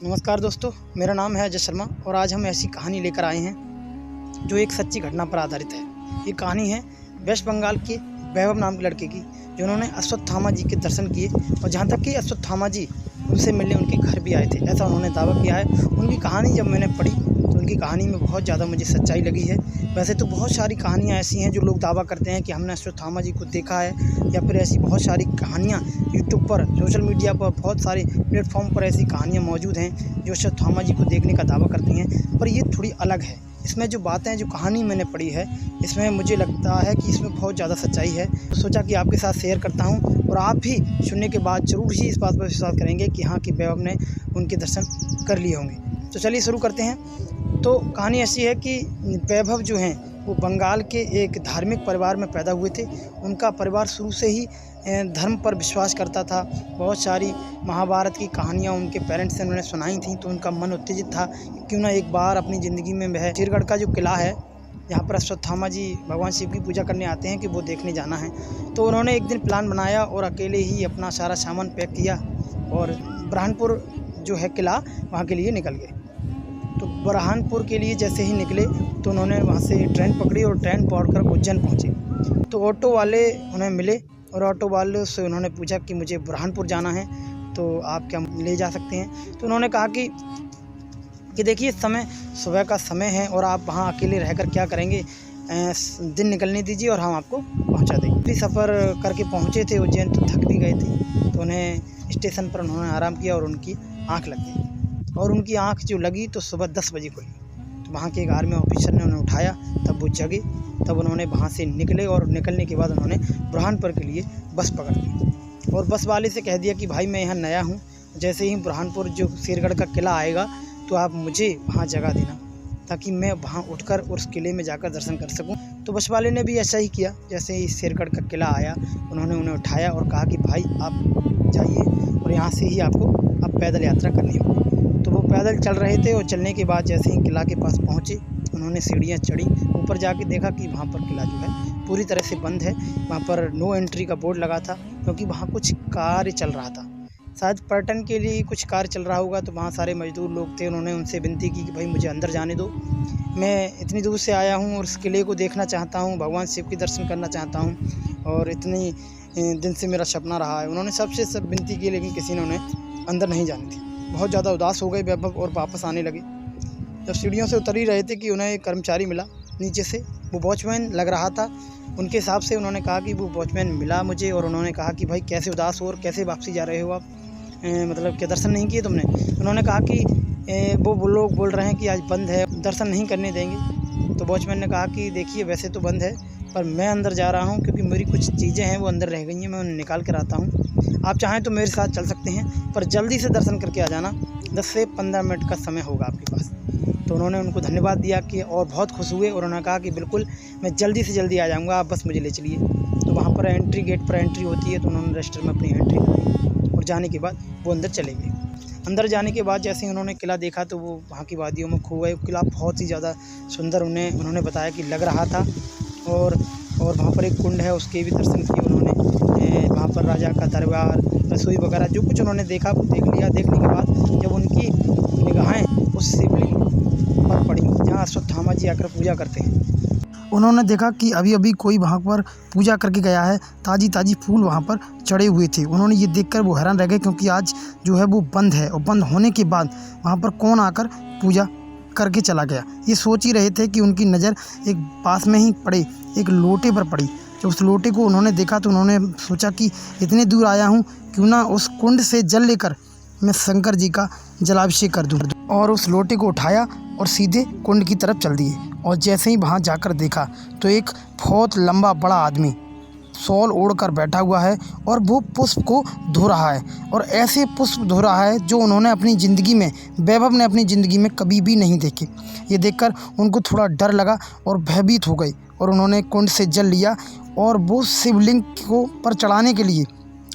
नमस्कार दोस्तों, मेरा नाम है अजय शर्मा और आज हम ऐसी कहानी लेकर आए हैं जो एक सच्ची घटना पर आधारित है। ये कहानी है वेस्ट बंगाल के वैभव नाम के लड़के की, जिन्होंने अश्वत्थामा जी के दर्शन किए और जहाँ तक कि अश्वत्थामा जी उनसे मिलने उनके घर भी आए थे, ऐसा उन्होंने दावा किया है। उनकी कहानी जब मैंने पढ़ी तो उनकी कहानी में बहुत ज़्यादा मुझे सच्चाई लगी है। वैसे तो बहुत सारी कहानियाँ ऐसी हैं जो लोग दावा करते हैं कि हमने अश्वत्थामा जी को देखा है, या फिर ऐसी बहुत सारी कहानियाँ यूट्यूब पर, सोशल मीडिया पर, बहुत सारे प्लेटफॉर्म पर ऐसी कहानियाँ मौजूद हैं जो अश्वत्थामा जी को देखने का दावा करती हैं। पर ये थोड़ी अलग है। इसमें जो बातें, जो कहानी मैंने पढ़ी है, इसमें मुझे लगता है कि इसमें बहुत ज़्यादा सच्चाई है। तो सोचा कि आपके साथ शेयर करता हूँ और आप भी सुनने के बाद ज़रूर ही इस बात पर विश्वास करेंगे कि हाँ, कि वैभव ने उनके दर्शन कर लिए होंगे। तो चलिए शुरू करते हैं। तो कहानी ऐसी है कि वैभव जो हैं वो बंगाल के एक धार्मिक परिवार में पैदा हुए थे। उनका परिवार शुरू से ही धर्म पर विश्वास करता था। बहुत सारी महाभारत की कहानियाँ उनके पेरेंट्स से उन्होंने सुनाई थी, तो उनका मन उत्तेजित था क्यों ना एक बार अपनी ज़िंदगी में वह शेरगढ़ का जो किला है, जहाँ पर अश्वत्थामा जी भगवान शिव की पूजा करने आते हैं, कि वो देखने जाना है। तो उन्होंने एक दिन प्लान बनाया और अकेले ही अपना सारा सामान पैक किया और बुरहानपुर जो है किला, वहाँ के लिए निकल गए। तो बुरहानपुर के लिए जैसे ही निकले तो उन्होंने वहाँ से ट्रेन पकड़ी और ट्रेन पकड़कर उज्जैन पहुँचे। तो ऑटो वाले उन्हें मिले और ऑटो वाले से उन्होंने पूछा कि मुझे बुरहानपुर जाना है, तो आप क्या ले जा सकते हैं। तो उन्होंने कहा कि देखिए, समय सुबह का समय है और आप वहाँ अकेले रहकर क्या करेंगे, दिन निकलने दीजिए और हम आपको पहुँचा देंगे। भी सफ़र करके पहुँचे थे उज्जैन, तो थक भी गए थे, तो उन्हें स्टेशन पर उन्होंने आराम किया और उनकी आँख लग गई। और उनकी आँख जो लगी तो सुबह 10 बजे खुली। तो वहाँ के एक आर्मी ऑफिसर ने उन्हें उठाया, तब वो जगे। तब उन्होंने वहाँ से निकले और निकलने के बाद उन्होंने बुरहानपुर के लिए बस पकड़ ली और बस वाले से कह दिया कि भाई, मैं यहाँ नया हूँ, जैसे ही बुरहानपुर जो शेरगढ़ का किला आएगा तो आप मुझे वहाँ जगह देना, ताकि मैं वहाँ उठकर उस किले में जाकर दर्शन कर सकूँ। तो बस वाले ने भी ऐसा ही किया। जैसे ही शेरगढ़ का किला आया, उन्होंने उन्हें उठाया और कहा कि भाई आप जाइए और यहाँ से ही आपको अब पैदल यात्रा करनी होगी। तो वो पैदल चल रहे थे और चलने के बाद जैसे ही किला के पास पहुँचे, उन्होंने सीढ़ियाँ चढ़ी। ऊपर जाके देखा कि वहाँ पर किला जो है पूरी तरह से बंद है। वहाँ पर नो एंट्री का बोर्ड लगा था, क्योंकि वहाँ कुछ कार्य चल रहा था, शायद पर्यटन के लिए कुछ कार्य चल रहा होगा। तो वहाँ सारे मजदूर लोग थे। उन्होंने उनसे विनती की कि भाई मुझे अंदर जाने दो, मैं इतनी दूर से आया हूँ और इस किले को देखना चाहता हूँ, भगवान शिव के दर्शन करना चाहता हूँ और इतनी दिन से मेरा सपना रहा है। उन्होंने सबसे सब विनती की, लेकिन किसी ने उन्हें अंदर नहीं जाने दी। बहुत ज़्यादा उदास हो गए वैभव और वापस आने लगे। जब सीढ़ियों से उतर ही रहे थे कि उन्हें एक कर्मचारी मिला नीचे से। वो वॉचमैन लग रहा था उनके हिसाब से। उन्होंने कहा कि वो वॉचमैन मिला मुझे और उन्होंने कहा कि भाई कैसे उदास हो और कैसे वापसी जा रहे हो आप, मतलब क्या दर्शन नहीं किए तुमने। उन्होंने कहा कि वो लोग बोल रहे हैं कि आज बंद है, दर्शन नहीं करने देंगे। तो वॉचमैन ने कहा कि देखिए, वैसे तो बंद है, पर मैं अंदर जा रहा हूँ क्योंकि मेरी कुछ चीज़ें हैं वो अंदर रह गई हैं, मैं उन्हें निकाल कर आता हूँ। आप चाहें तो मेरे साथ चल सकते हैं, पर जल्दी से दर्शन करके आ जाना, 10 से 15 मिनट का समय होगा आपके पास। तो उन्होंने उनको धन्यवाद दिया कि और बहुत खुश हुए और उन्होंने कहा कि बिल्कुल मैं जल्दी से जल्दी आ जाऊँगा, आप बस मुझे ले चलिए। तो वहाँ पर एंट्री, गेट पर एंट्री होती है, तो उन्होंने रजिस्टर में अपनी एंट्री कराई और जाने के बाद वो अंदर चले गए। अंदर जाने के बाद जैसे ही उन्होंने किला देखा तो वो वहाँ की वादियों में खो गए। किला बहुत ही ज़्यादा सुंदर उन्होंने बताया कि लग रहा था। और वहाँ पर एक कुंड है, उसके भी दर्शन किए उन्होंने। वहाँ पर राजा का दरबार, रसोई वगैरह जो कुछ उन्होंने देखा वो देख लिया। देखने के बाद जब उनकी निगाहें उस शिवलिंग पर पड़ी जहाँ अश्वत्थामा जी आकर पूजा करते हैं, उन्होंने देखा कि अभी अभी कोई वहाँ पर पूजा करके गया है। ताज़ी ताज़ी फूल वहाँ पर चढ़े हुए थे। उन्होंने ये देखकर वो हैरान रह गए, क्योंकि आज जो है वो बंद है और बंद होने के बाद वहाँ पर कौन आकर पूजा करके चला गया। ये सोच ही रहे थे कि उनकी नज़र एक पास में ही पड़े एक लोटे पर पड़ी। जब उस लोटे को उन्होंने देखा तो उन्होंने सोचा कि इतने दूर आया हूँ, क्यों ना उस कुंड से जल लेकर मैं शंकर जी का जलाभिषेक कर दूँ। और उस लोटे को उठाया और सीधे कुंड की तरफ चल दिए। और जैसे ही वहाँ जाकर देखा तो एक बहुत लंबा बड़ा आदमी शॉल ओढ़कर बैठा हुआ है और वो पुष्प को धो रहा है, और ऐसे पुष्प धो रहा है जो उन्होंने अपनी ज़िंदगी में, वैभव ने अपनी ज़िंदगी में कभी भी नहीं देखे। ये देखकर उनको थोड़ा डर लगा और भयभीत हो गई और उन्होंने कुंड से जल लिया और वो शिवलिंग को पर चढ़ाने के लिए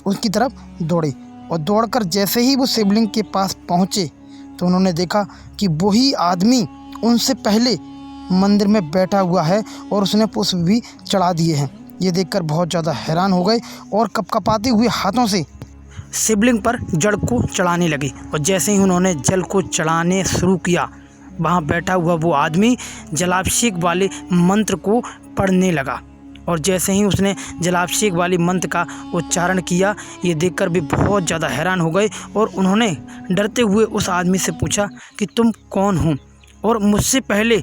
उसकी तरफ दौड़े। और दौड़कर जैसे ही वो शिवलिंग के पास पहुँचे तो उन्होंने देखा कि वही आदमी उनसे पहले मंदिर में बैठा हुआ है और उसने पुष्प भी चढ़ा दिए हैं। ये देखकर बहुत ज़्यादा हैरान हो गए और कपकपाते हुए हाथों से शिवलिंग पर जल को चढ़ाने लगे। और जैसे ही उन्होंने जल को चढ़ाने शुरू किया, वहाँ बैठा हुआ वो आदमी जलाभिषेक वाले मंत्र को पढ़ने लगा। और जैसे ही उसने जलाभिषेक वाले मंत्र का उच्चारण किया, ये देखकर भी बहुत ज़्यादा हैरान हो गए। और उन्होंने डरते हुए उस आदमी से पूछा कि तुम कौन हो, और मुझसे पहले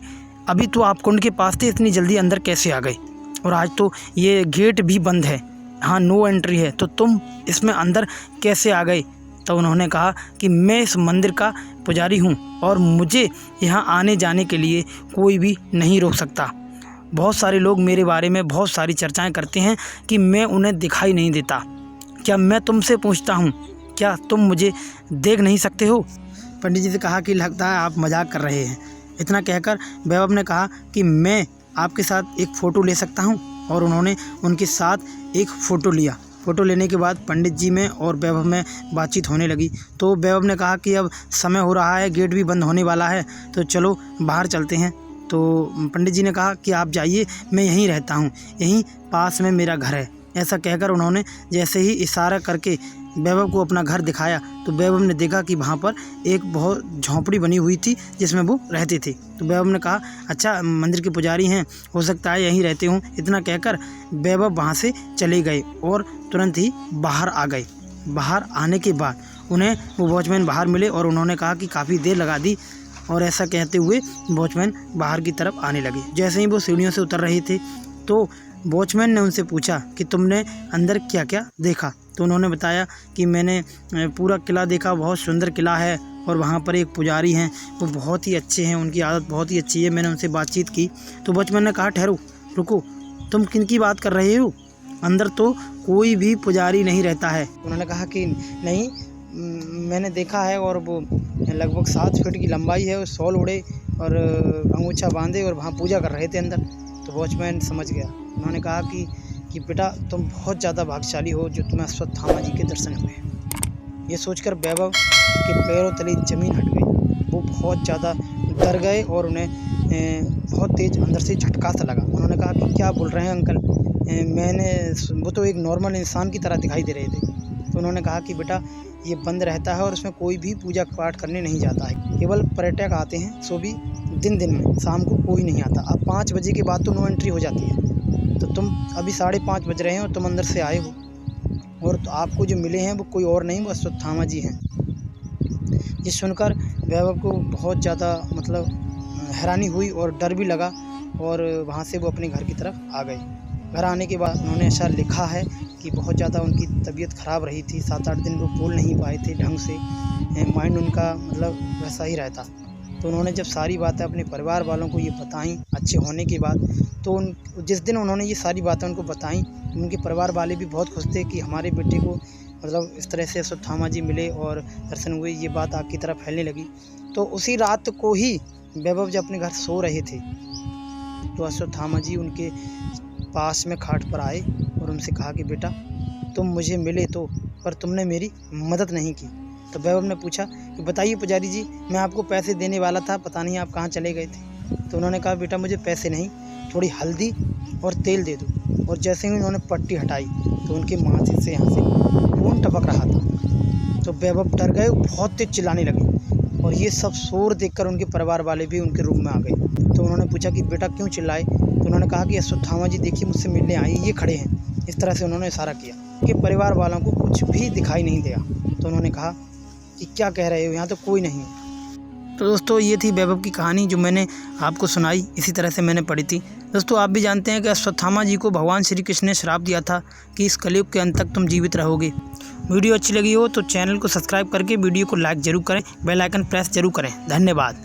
अभी तो आप कुंड के पास थे, इतनी जल्दी अंदर कैसे आ गए? और आज तो ये गेट भी बंद है, हाँ नो एंट्री है, तो तुम इसमें अंदर कैसे आ गए? तो उन्होंने कहा कि मैं इस मंदिर का पुजारी हूँ और मुझे यहाँ आने जाने के लिए कोई भी नहीं रोक सकता। बहुत सारे लोग मेरे बारे में बहुत सारी चर्चाएं करते हैं कि मैं उन्हें दिखाई नहीं देता। क्या मैं तुमसे पूछता हूँ, क्या तुम मुझे देख नहीं सकते हो? पंडित जी ने कहा कि लगता है आप मजाक कर रहे हैं। इतना कहकर वैभव ने कहा कि मैं आपके साथ एक फ़ोटो ले सकता हूँ। और उन्होंने उनके साथ एक फ़ोटो लिया। फ़ोटो लेने के बाद पंडित जी में और वैभव में बातचीत होने लगी। तो वैभव ने कहा कि अब समय हो रहा है, गेट भी बंद होने वाला है, तो चलो बाहर चलते हैं। तो पंडित जी ने कहा कि आप जाइए, मैं यहीं रहता हूँ, यहीं पास में मेरा घर है। ऐसा कहकर उन्होंने जैसे ही इशारा करके वैभव को अपना घर दिखाया, तो वैभव ने देखा कि वहाँ पर एक बहुत झोंपड़ी बनी हुई थी जिसमें वो रहते थे। तो वैभव ने कहा, अच्छा मंदिर के पुजारी हैं, हो सकता है यहीं रहते हों। इतना कहकर वैभव वहाँ से चले गए और तुरंत ही बाहर आ गए। बाहर आने के बाद उन्हें वो वॉचमैन बाहर मिले और उन्होंने कहा कि काफ़ी देर लगा दी। और ऐसा कहते हुए वॉचमैन बाहर की तरफ आने लगे। जैसे ही वो सीढ़ियों से उतर रहे थे, तो वॉचमैन ने उनसे पूछा कि तुमने अंदर क्या क्या देखा? तो उन्होंने बताया कि मैंने पूरा किला देखा, बहुत सुंदर किला है, और वहाँ पर एक पुजारी हैं, वो बहुत ही अच्छे हैं, उनकी आदत बहुत ही अच्छी है, मैंने उनसे बातचीत की। तो वॉचमैन ने कहा, ठहरो, रुको, तुम किन की बात कर रहे हो? अंदर तो कोई भी पुजारी नहीं रहता है। उन्होंने कहा कि नहीं, मैंने देखा है, और वो लगभग 7 फीट की लंबाई है, और शॉल ओढ़े और अंगूछा बांधे और वहाँ पूजा कर रहे थे अंदर। तो वॉचमैन समझ गया। उन्होंने कहा कि बेटा तुम बहुत ज़्यादा भाग्यशाली हो जो तुम्हें अश्वत्थामा जी के दर्शन हुए। ये सोचकर वैभव के पैरों तले ज़मीन हट गई। वो बहुत ज़्यादा डर गए और उन्हें बहुत तेज़ अंदर से झटका सा लगा। उन्होंने कहा कि क्या बोल रहे हैं अंकल, वो तो एक नॉर्मल इंसान की तरह दिखाई दे रहे थे। तो उन्होंने कहा कि बेटा ये बंद रहता है और इसमें कोई भी पूजा पाठ करने नहीं जाता है, केवल पर्यटक आते हैं, सो भी दिन में, शाम को कोई नहीं आता। अब 5 बजे के बाद तो नो एंट्री हो जाती है। तो तुम अभी 5:30 बज रहे हैं और तुम अंदर से आए हो, और तो आपको जो मिले हैं वो कोई और नहीं, वो अश्वत्थामा जी हैं। ये सुनकर वैभव को बहुत ज़्यादा हैरानी हुई और डर भी लगा, और वहाँ से वो अपने घर की तरफ आ गए। घर आने के बाद उन्होंने ऐसा लिखा है कि बहुत ज़्यादा उनकी तबीयत ख़राब रही थी। 7-8 दिन वो बोल नहीं पाए थे ढंग से, माइंड उनका वैसा ही रहता। तो उन्होंने जब सारी बातें अपने परिवार वालों को ये बताईं अच्छे होने के बाद, तो जिस दिन उन्होंने ये सारी बातें उनको बताईं, उनके परिवार वाले भी बहुत खुश थे कि हमारे बेटे को इस तरह से अश्वत्थामा जी मिले और दर्शन हुए। ये बात आग की तरफ फैलने लगी। तो उसी रात को ही वैभव जब अपने घर सो रहे थे, तो अश्वत्थामा जी उनके पास में खाट पर आए और उनसे कहा कि बेटा तुम मुझे मिले तो, पर तुमने मेरी मदद नहीं की। तो वैभव ने पूछा कि बताइए पुजारी जी, मैं आपको पैसे देने वाला था, पता नहीं आप कहाँ चले गए थे। तो उन्होंने कहा बेटा मुझे पैसे नहीं, थोड़ी हल्दी और तेल दे दो। और जैसे ही उन्होंने पट्टी हटाई तो उनके माथे से यहाँ से खून टपक रहा था। तो वैभव डर गए, बहुत तेज चिल्लाने लगे, और ये सब शोर देखकर उनके परिवार वाले भी उनके रूम में आ गए। तो उन्होंने पूछा कि बेटा क्यों चिल्लाए? तो उन्होंने कहा कि अश्वत्थामा जी देखिए मुझसे मिलने आए, ये खड़े हैं। इस तरह से उन्होंने इशारा किया कि परिवार वालों को कुछ भी दिखाई नहीं दिया। तो उन्होंने कहा कि क्या कह रहे हो, यहाँ तो कोई नहीं है। तो दोस्तों ये थी वैभव की कहानी जो मैंने आपको सुनाई, इसी तरह से मैंने पढ़ी थी। दोस्तों आप भी जानते हैं कि अश्वत्थामा जी को भगवान श्री कृष्ण ने श्राप दिया था कि इस कलयुग के अंत तक तुम जीवित रहोगे। वीडियो अच्छी लगी हो तो चैनल को सब्सक्राइब करके वीडियो को लाइक ज़रूर करें, बेल आइकन प्रेस जरूर करें। धन्यवाद।